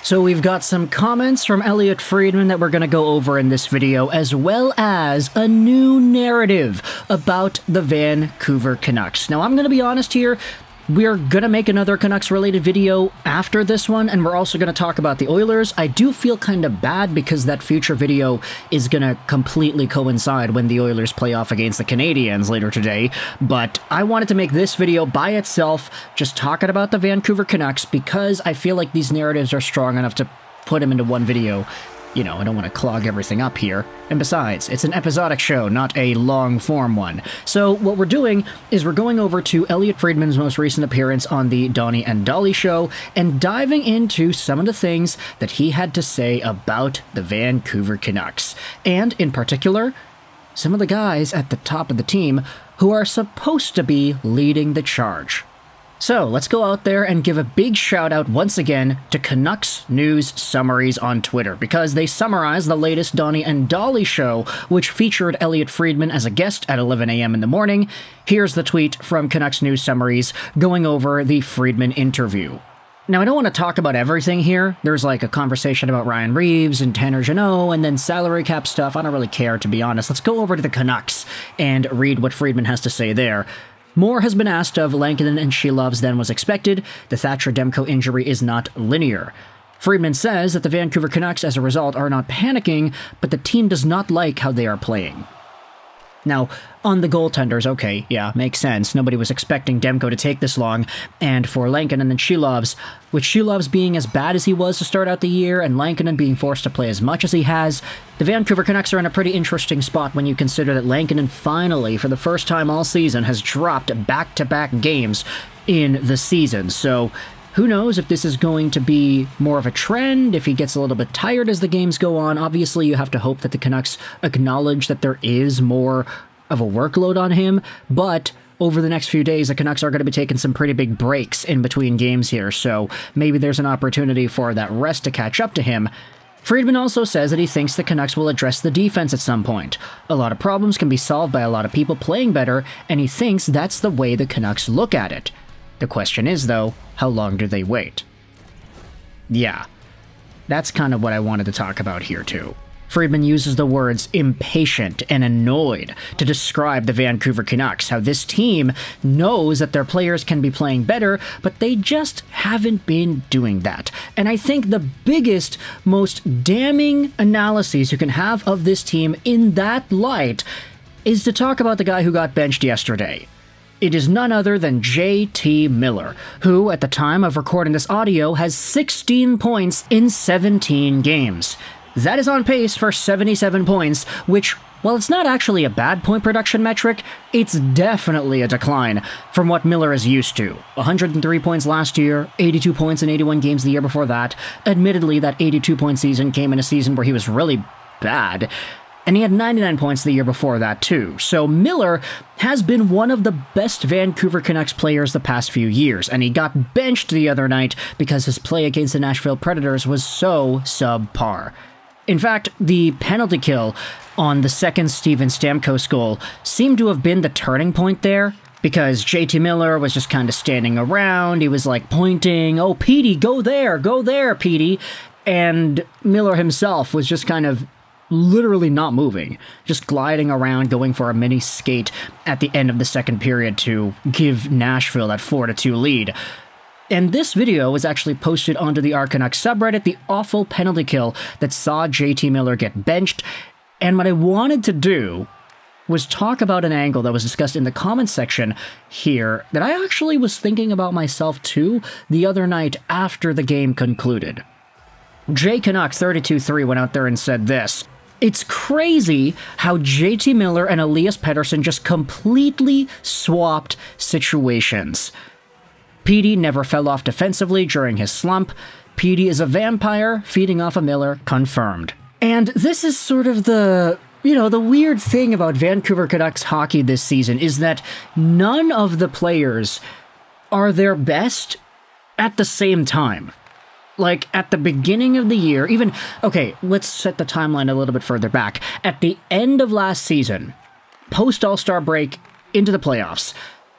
So we've got some comments from Elliotte Friedman that we're going to go over in this video, as well as a new narrative about the Vancouver Canucks. Now, I'm going to be honest here. We're going to make another Canucks-related video after this one, and we're also going to talk about the Oilers. I do feel kind of bad because that future video is going to completely coincide when the Oilers play off against the Canadiens later today, but I wanted to make this video by itself, just talking about the Vancouver Canucks, because I feel like these narratives are strong enough to put them into one video. You know, I don't want to clog everything up here. And besides, it's an episodic show, not a long-form one. So what we're doing is we're going over to Elliotte Friedman's most recent appearance on the Donnie and Dolly show and diving into some of the things that he had to say about the Vancouver Canucks. And, in particular, some of the guys at the top of the team who are supposed to be leading the charge. So, let's go out there and give a big shout out once again to Canucks News Summaries on Twitter, because they summarize the latest Donnie and Dolly show, which featured Elliotte Friedman as a guest at 11 a.m. in the morning. Here's the tweet from Canucks News Summaries going over the Friedman interview. Now, I don't want to talk about everything here. There's like a conversation about Ryan Reeves and Tanner Jeannot, and then salary cap stuff. I don't really care, to be honest. Let's go over to the Canucks and read what Friedman has to say there. More has been asked of Lankinen and Silayev than was expected. The Thatcher Demko injury is not linear. Friedman says that the Vancouver Canucks, as a result, are not panicking, but the team does not like how they are playing. Now, on the goaltenders, okay, yeah, makes sense. Nobody was expecting Demko to take this long, and for Lankinen and Silayev, with Silayev being as bad as he was to start out the year, and Lankinen being forced to play as much as he has, the Vancouver Canucks are in a pretty interesting spot when you consider that Lankinen finally, for the first time all season, has dropped back-to-back games in the season. So, who knows if this is going to be more of a trend, if he gets a little bit tired as the games go on. Obviously, you have to hope that the Canucks acknowledge that there is more of a workload on him, but over the next few days, the Canucks are going to be taking some pretty big breaks in between games here, so maybe there's an opportunity for that rest to catch up to him. Friedman also says that he thinks the Canucks will address the defense at some point. A lot of problems can be solved by a lot of people playing better, and he thinks that's the way the Canucks look at it. The question is, though, how long do they wait? Yeah, that's kind of what I wanted to talk about here, too. Friedman uses the words impatient and annoyed to describe the Vancouver Canucks, how this team knows that their players can be playing better, but they just haven't been doing that. And I think the biggest, most damning analyses you can have of this team in that light is to talk about the guy who got benched yesterday. It is none other than J.T. Miller, who, at the time of recording this audio, has 16 points in 17 games. That is on pace for 77 points, which, while it's not actually a bad point production metric, it's definitely a decline from what Miller is used to. 103 points last year, 82 points in 81 games the year before that. Admittedly, that 82-point season came in a season where he was really bad, and he had 99 points the year before that, too. So Miller has been one of the best Vancouver Canucks players the past few years, and he got benched the other night because his play against the Nashville Predators was so subpar. In fact, the penalty kill on the second Steven Stamkos goal seemed to have been the turning point there, because JT Miller was just kind of standing around. He was like pointing, "Oh, Petey, go there, Petey." And Miller himself was just kind of literally not moving, just gliding around, going for a mini skate at the end of the second period to give Nashville that 4-2 lead. And this video was actually posted onto the Canucks subreddit, the awful penalty kill that saw JT Miller get benched. And what I wanted to do was talk about an angle that was discussed in the comments section here that I actually was thinking about myself too the other night after the game concluded. Jay Canuck 32-3 went out there and said this: "It's crazy how JT Miller and Elias Pettersson just completely swapped situations. Petey never fell off defensively during his slump. Petey is a vampire feeding off of Miller, confirmed." And this is sort of the weird thing about Vancouver Canucks hockey this season is that none of the players are their best at the same time. Like, at the beginning of the year, let's set the timeline a little bit further back. At the end of last season, post-All-Star break, into the playoffs,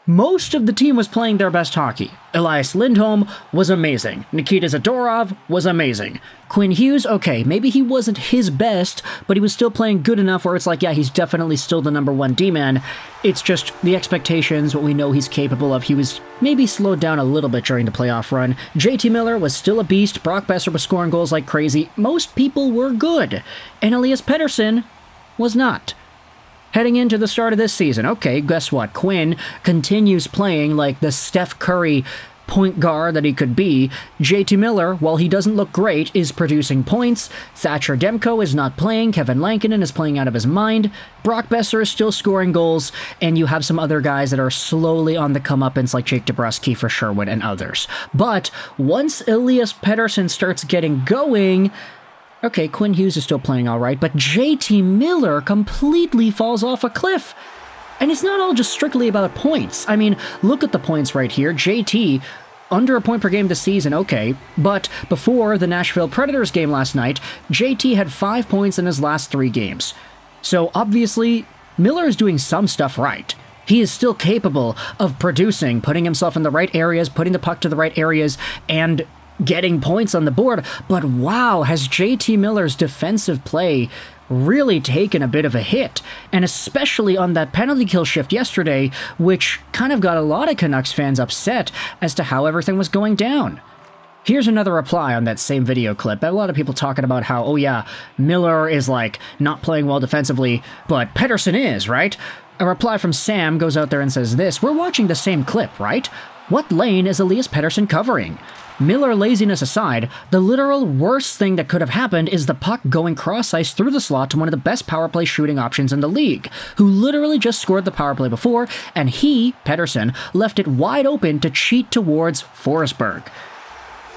most of the team was playing their best hockey. Elias Lindholm was amazing. Nikita Zadorov was amazing. Quinn Hughes, okay, maybe he wasn't his best, but he was still playing good enough where it's like, yeah, he's definitely still the number one D-man. It's just the expectations, what we know he's capable of. He was maybe slowed down a little bit during the playoff run. JT Miller was still a beast. Brock Besser was scoring goals like crazy. Most people were good. And Elias Pettersson was not. Heading into the start of this season, okay, guess what? Quinn continues playing like the Steph Curry point guard that he could be. JT Miller, while he doesn't look great, is producing points. Thatcher Demko is not playing. Kevin Lankinen is playing out of his mind. Brock Besser is still scoring goals. And you have some other guys that are slowly on the comeuppance like Jake DeBrusk, Kiefer Sherwood, and others. But once Elias Pettersson starts getting going, okay, Quinn Hughes is still playing all right, but JT Miller completely falls off a cliff. And it's not all just strictly about points. I mean, look at the points right here. JT, under a point per game this season, okay, but before the Nashville Predators game last night, JT had 5 points in his last 3 games. So obviously, Miller is doing some stuff right. He is still capable of producing, putting himself in the right areas, putting the puck to the right areas, and getting points on the board, but wow, has JT Miller's defensive play really taken a bit of a hit, and especially on that penalty kill shift yesterday, which kind of got a lot of Canucks fans upset as to how everything was going down. Here's another reply on that same video clip. A lot of people talking about how, oh yeah, Miller is like not playing well defensively, but Pettersson is, right? A reply from Sam goes out there and says this: we're watching the same clip, right? What lane is Elias Pettersson covering? Miller laziness aside, the literal worst thing that could have happened is the puck going cross-ice through the slot to one of the best power play shooting options in the league, who literally just scored the power play before, and he, Pettersson, left it wide open to cheat towards Forsberg.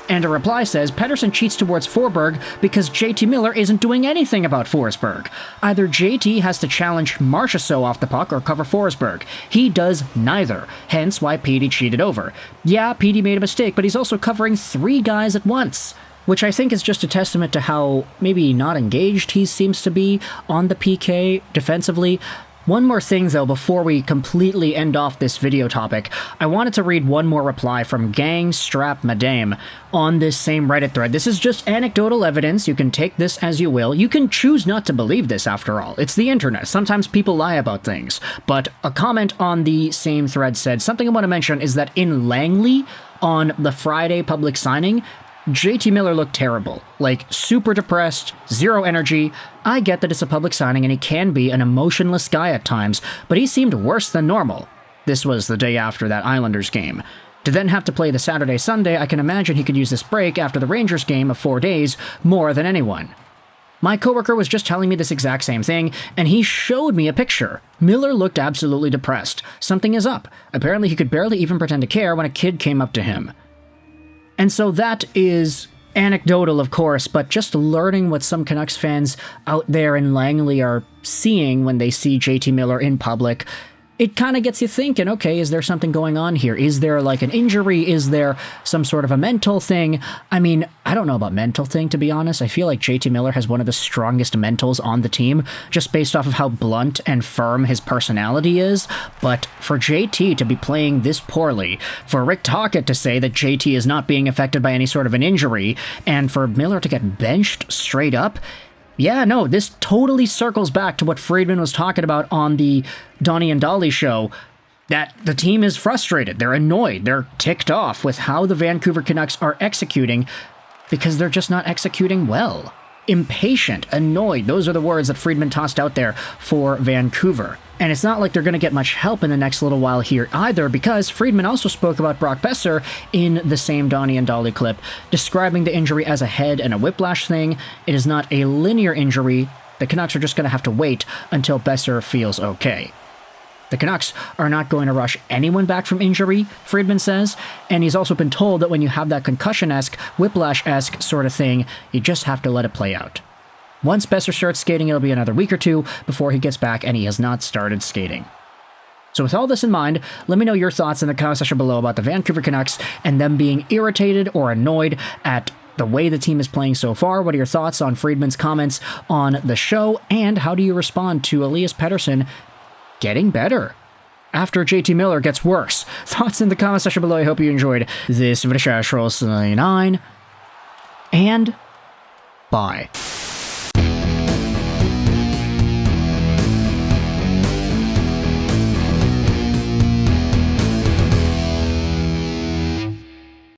And a reply says, Pettersson cheats towards Forsberg because JT Miller isn't doing anything about Forsberg. Either JT has to challenge Marchessault off the puck or cover Forsberg. He does neither, hence why Petey cheated over. Yeah, Petey made a mistake, but he's also covering 3 guys at once, which I think is just a testament to how maybe not engaged he seems to be on the PK defensively. One more thing, though, before we completely end off this video topic, I wanted to read one more reply from Gang Strap Madame on this same Reddit thread. This is just anecdotal evidence. You can take this as you will. You can choose not to believe this, after all. It's the internet. Sometimes people lie about things. But a comment on the same thread said, something I want to mention is that in Langley, on the Friday public signing, JT Miller looked terrible, like super depressed, zero energy. I get that it's a public signing and he can be an emotionless guy at times, but he seemed worse than normal. This was the day after that Islanders game. To then have to play the Saturday-Sunday, I can imagine he could use this break after the Rangers game of 4 days more than anyone. My coworker was just telling me this exact same thing, and he showed me a picture. Miller looked absolutely depressed. Something is up. Apparently he could barely even pretend to care when a kid came up to him. And so that is anecdotal, of course, but just learning what some Canucks fans out there in Langley are seeing when they see JT Miller in public, it kind of gets you thinking, okay, is there something going on here? Is there like an injury? Is there some sort of a mental thing? I mean, I don't know about mental thing, to be honest. I feel like JT Miller has one of the strongest mentals on the team, just based off of how blunt and firm his personality is. But for JT to be playing this poorly, for Rick Tocchet to say that JT is not being affected by any sort of an injury, and for Miller to get benched straight up, yeah, no, this totally circles back to what Friedman was talking about on the Donnie and Dolly show, that the team is frustrated, they're annoyed, they're ticked off with how the Vancouver Canucks are executing because they're just not executing well. Impatient, annoyed, those are the words that Friedman tossed out there for Vancouver. And it's not like they're going to get much help in the next little while here either, because Friedman also spoke about Brock Besser in the same Donnie and Dolly clip, describing the injury as a head and a whiplash thing. It is not a linear injury. The Canucks are just going to have to wait until Besser feels okay. The Canucks are not going to rush anyone back from injury, Friedman says, and he's also been told that when you have that concussion-esque, whiplash-esque sort of thing, you just have to let it play out. Once Besser starts skating, it'll be another week or 2 before he gets back, and he has not started skating. So with all this in mind, let me know your thoughts in the comment section below about the Vancouver Canucks and them being irritated or annoyed at the way the team is playing so far. What are your thoughts on Friedman's comments on the show, and how do you respond to Elias Pettersson getting better? after JT Miller gets worse? Thoughts in the comment section below. I hope you enjoyed this video. 9 and bye.